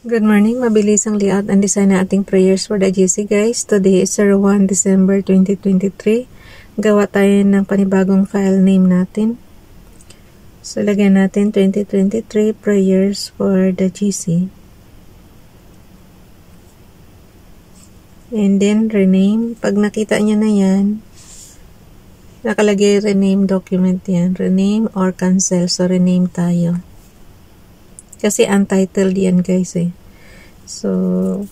Good morning, mabilis ang layout and design na ating prayers for the GC guys. Today is 1 December 2023. Gawa tayo ng panibagong file name natin. So, lagyan natin 2023 prayers for the GC. And then, rename. Pag nakita nyo na yan, nakalagay rename document yan. Rename or cancel. So, rename tayo. Kasi untitled yan guys eh. So,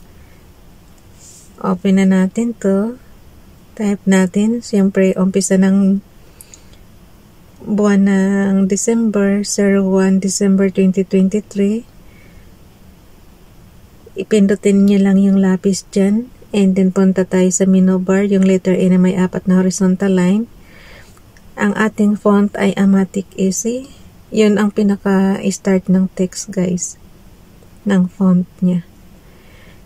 open na natin to. Type natin. Siyempre, umpisa ng buwan ng December, 01 December 2023. Ipindutin nyo lang yung lapis dyan. And then, punta tayo sa menu bar. Yung letter A na may 4 na horizontal line. Ang ating font ay Amatic Easy. Yun ang pinaka-start ng text guys. Ng font niya.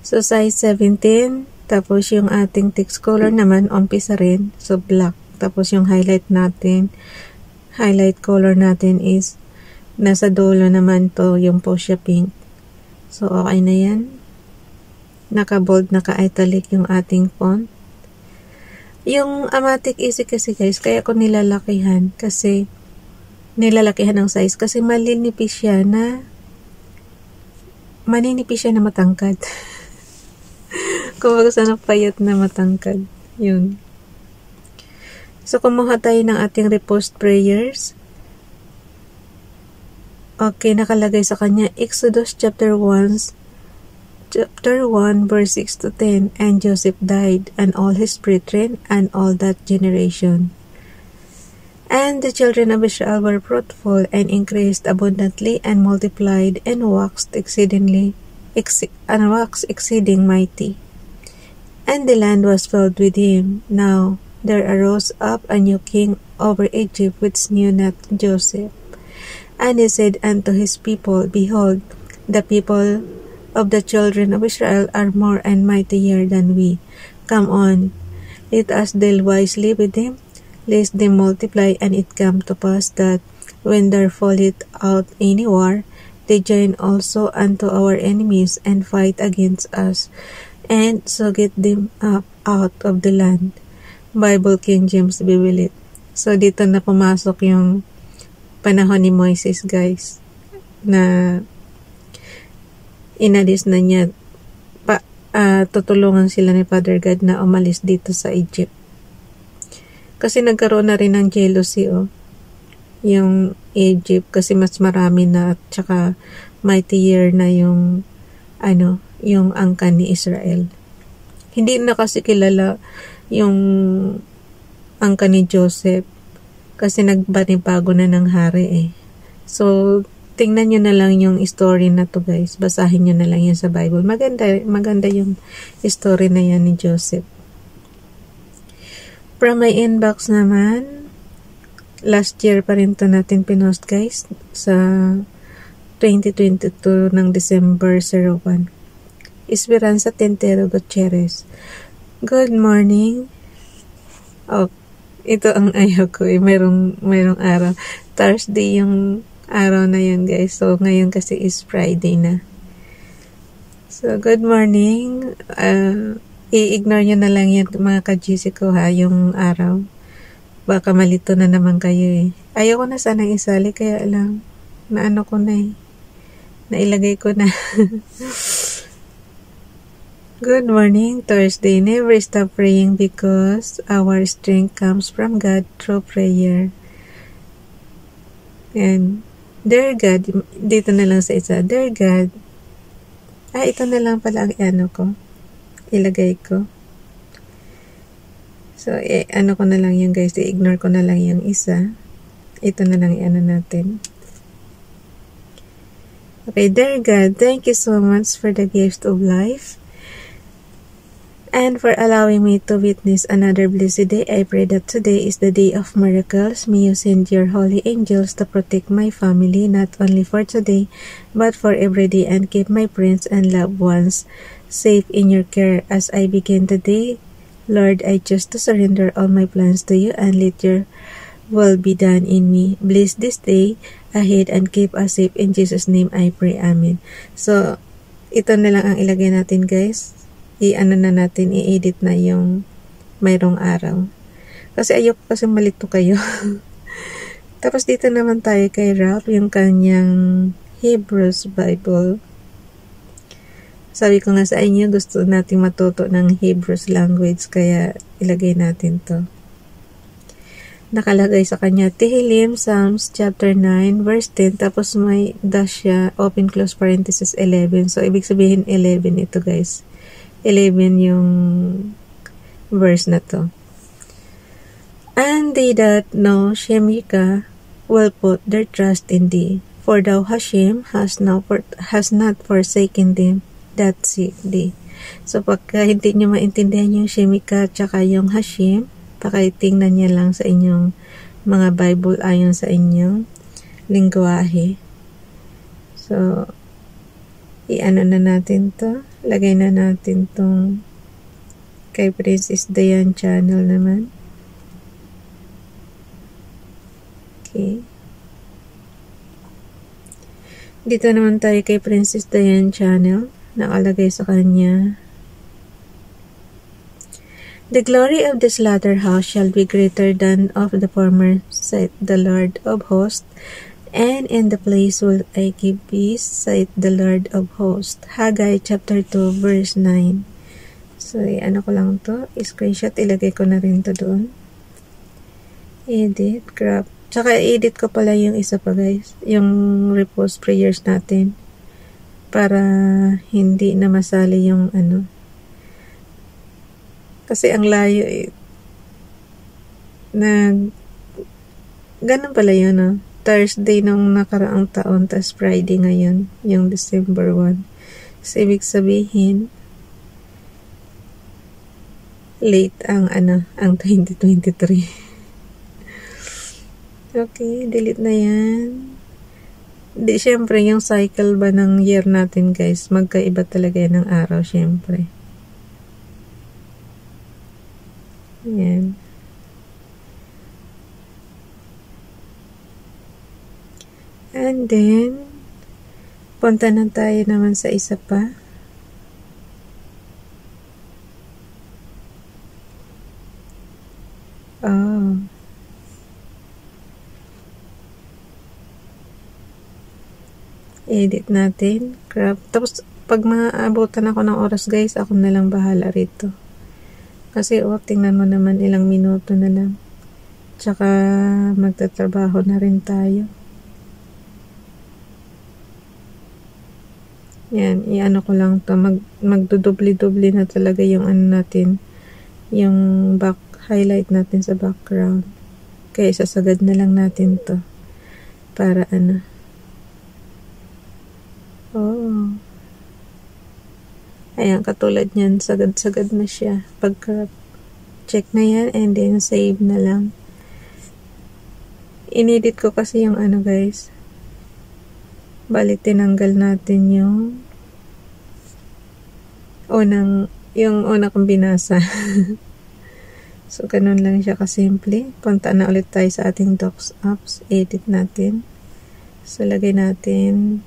So, size 17. Tapos, yung ating text color naman, umpisa rin. So, black. Tapos, yung highlight natin, highlight color natin is, nasa dulo naman to, yung fuchsia pink. So, okay na yan. Naka-bold, naka-italic yung ating font. Yung Amatic Easy kasi guys, kaya ko nilalakihan. Kasi, nilalakihan ng size kasi maninipis siya na matangkad. Kumbaga sana payat na matangkad. Yun. So, kumuha tayo ng ating repost prayers. Okay, nakalagay sa kanya Exodus chapter 1 verse 6 to 10. And Joseph died, and all his brethren, and all that generation. And the children of Israel were fruitful, and increased abundantly, and multiplied, and waxed exceeding mighty. And the land was filled with him. Now there arose up a new king over Egypt, which knew not Joseph. And he said unto his people, Behold, the people of the children of Israel are more and mightier than we. Come on, let us deal wisely with them, lest they multiply. And it come to pass that when there falleth out any war, they join also unto our enemies, and fight against us, and so get them up out of the land. Bible King James Bible. So, dito na pumasok yung panahon ni Moises guys, na inalis na niya, tutulungan sila ni Father God na umalis dito sa Egypt. Kasi nagkaroon na rin ng jealousy yung Egypt kasi mas marami na at saka mightier na yung yung angkan ni Israel. Hindi na kasi kilala yung angkan ni Joseph kasi nagbanibago na ng hari eh. So, tingnan nyo na lang yung story na to guys. Basahin nyo na lang yan sa Bible. Maganda yung story na yan ni Joseph. From my inbox naman, last year pa rin to natin pinost guys, sa 2022 ng December 01. Esperanza Tentero Gutierrez. Good morning. Oh, ito ang ayaw ko eh. Mayroong araw. Thursday yung araw na yun guys. So, ngayon kasi is Friday na. So, good morning. I-ignore nyo na lang yan mga ka-GC ko ha, yung araw. Baka malito na naman kayo eh. Ayaw ko na sanang isali, kaya lang, naano ko na eh. Nailagay ko na. Good morning, Thursday. Never stop praying because our strength comes from God through prayer. And, Dear God, dito na lang sa isa. Dear God, ito na lang pala ang ilagay ko. So, ko na lang yung guys, i-ignore ko na lang yung isa. Ito na lang natin. Okay, dear God, thank you so much for the gift of life and for allowing me to witness another blessed day. I pray that today is the day of miracles. May you send your holy angels to protect my family, not only for today, but for every day, and keep my friends and loved ones safe in your care as I begin the day. Lord, I choose to surrender all my plans to you and let your will be done in me. Bless this day ahead and keep us safe. In Jesus' name I pray. Amen. So, ito na lang ang ilagay natin guys. I-ano na natin, i-edit na yung mayroong araw. Kasi ayoko kasi malito kayo. Tapos dito naman tayo kay Ralph, yung kanyang Hebrews Bible. Sabi ko nga sa inyo, gusto nating matuto ng Hebrews language, kaya ilagay natin to. Nakalagay sa kanya, Tehillim, Psalms, chapter 9, verse 10, tapos may dash siya, open close parenthesis 11. So, ibig sabihin 11 ito guys. 11 yung verse na to. And they that know Shemika will put their trust in thee, for thou Hashem has not forsaken them that seek thee. So, pagka hindi nyo maintindihan yung Shemika tsaka yung Hashem, pakitingnan niya lang sa inyong mga Bible ayon sa inyong lingwahe. So, i-ano na natin to. Lagay na natin tong kay Princess Diane channel naman. Okay. Dito naman tayo kay Princess Diane channel. Nakalagay sa kanya, the glory of this latter house shall be greater than of the former, saith the Lord of hosts, and in the place will I give peace, saith the Lord of hosts. Haggai chapter 2 verse 9. So, ano ko lang to, screenshot, ilagay ko na rin to doon. Edit, crop. Tsaka edit ko pala yung isa pa guys, yung repost prayers natin, para hindi na masali yung ano. Kasi ang layo na ganun pala yun, no? Thursday nung nakaraang taon, tas Friday ngayon, yung December 1. So, ibig sabihin, late ang ang 2023. Okay, delete na yan. Di, syempre, yung cycle ba ng year natin, guys, magkaiba talaga yan ng araw, syempre. Ayan. And then, punta na tayo naman sa isa pa. Oh. Edit natin. Crop. Tapos, pag maabutan ako ng oras, guys, ako na lang bahala rito. Kasi, tingnan mo naman, ilang minuto na lang. Tsaka, magtatrabaho na rin tayo. Yan, i-ano ko lang to. Magdudubli-dubli na talaga yung natin. Yung highlight natin sa background. Kaya, sasagad na lang natin to. Para Oh. Ayan, katulad niyan, sagad-sagad na siya. Pagka check na yan, and then save na lang. Inedit ko kasi yung guys. Bali, tinanggal natin yung una kong binasa. So, ganun lang siya kasimple. Punta na ulit tayo sa ating Docs apps. Edit natin. So, lagay natin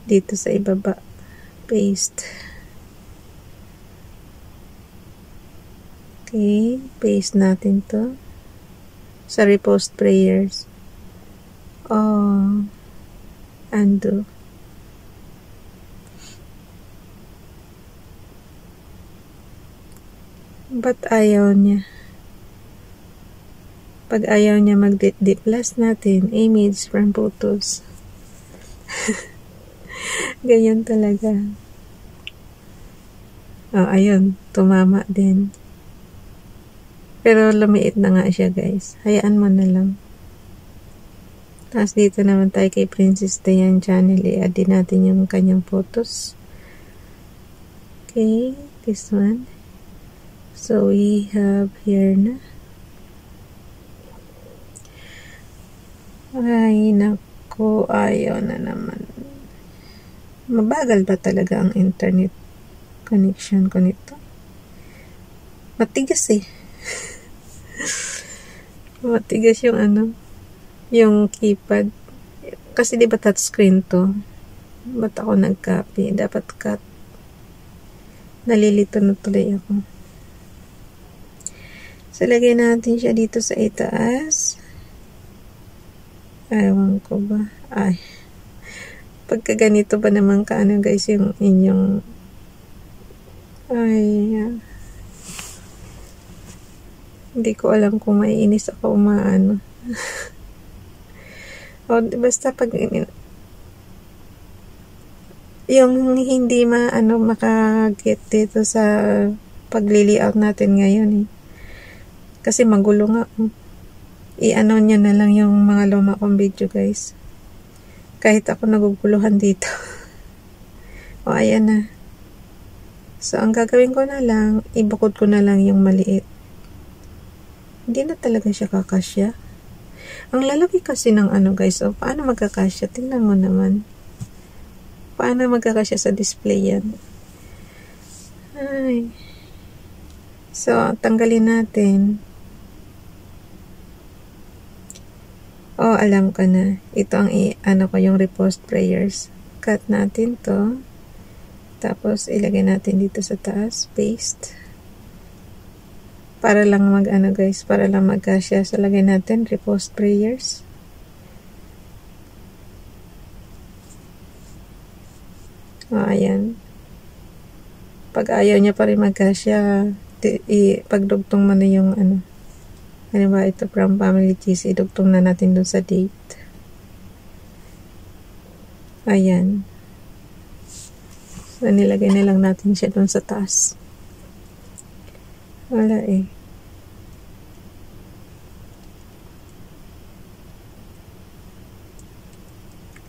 dito sa ibaba. Paste. Okay. Paste natin to. Sa repost prayers. Oh. Undo. Ba't ayaw niya? Pag ayaw niya mag-plus natin, image from photos. Ganyan talaga. Oh, ayun. Tumama din. Pero lumiit na nga siya, guys. Hayaan mo na lang. Tapos dito naman tayo kay Princess Diane channel. I-add din natin yung kanyang photos. Okay. This one. So, we have here na. Ay, naku. Ayaw na naman. Mabagal ba talaga ang internet connection ko nito? Matigas eh. Matigas yung yung keypad. Kasi di ba touchscreen to? Ba't ako nag-copy? Dapat cut. Nalilito na tuloy ako. So, lagay natin siya dito sa itaas. Ewan ko ba? Ay. Pagka ganito ba naman kaano guys yung inyong hindi ko alam kung maiinis ako umaano. O, basta pag yung hindi makaget dito sa pag-layout natin ngayon eh. Kasi magulo nga. I-ano nyo na lang yung mga luma kong video guys. Kahit ako naguguluhan dito. O ayan na. So ang gagawin ko na lang, ibukod ko na lang yung maliit. Hindi na talaga siya kakasya. Ang lalaki kasi ng guys. O paano magkakasya? Tingnan mo naman. Paano magkakasya sa display yan? Ay. So tanggalin natin. Oh, alam ko na. Ito ang ko yung repost prayers. Cut natin to. Tapos, ilagay natin dito sa taas. Paste. Para lang guys. Para lang magkasya. So, lagay natin repost prayers. Oh, ayan. Pag ayaw niya pa rin magkasya, pagdugtong mo na yung ano ba ito, from family cheese, idugtong na natin dun sa date. Ayan. So, nilagay na lang natin siya dun sa taas. Wala eh.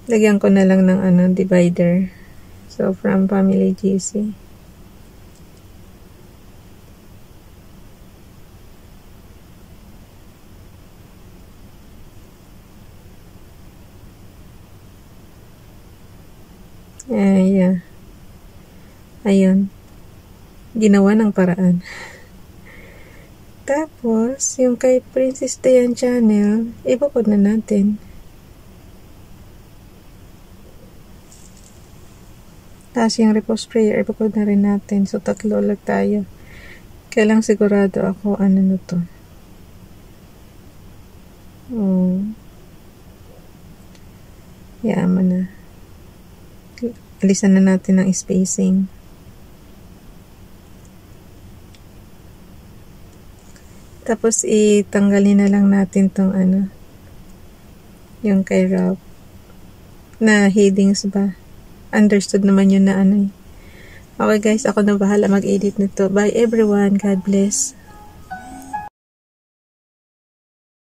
Lagyan ko na lang ng divider. So, from family GC. Yeah. Ayun. Ginawa ng paraan. Tapos, yung kay Princess Dayan channel, ibukod na natin. Tapos yung repost prayer, ibukod na rin natin. So, 3 ulit tayo. Kailang sigurado ako, na to. Yaman na. Alisan na natin ang spacing. Tapos, itanggalin na lang natin tong yung kay Rob. Na headings ba? Understood naman yun na eh. Okay guys, ako na bahala mag-edit nito. Bye everyone. God bless.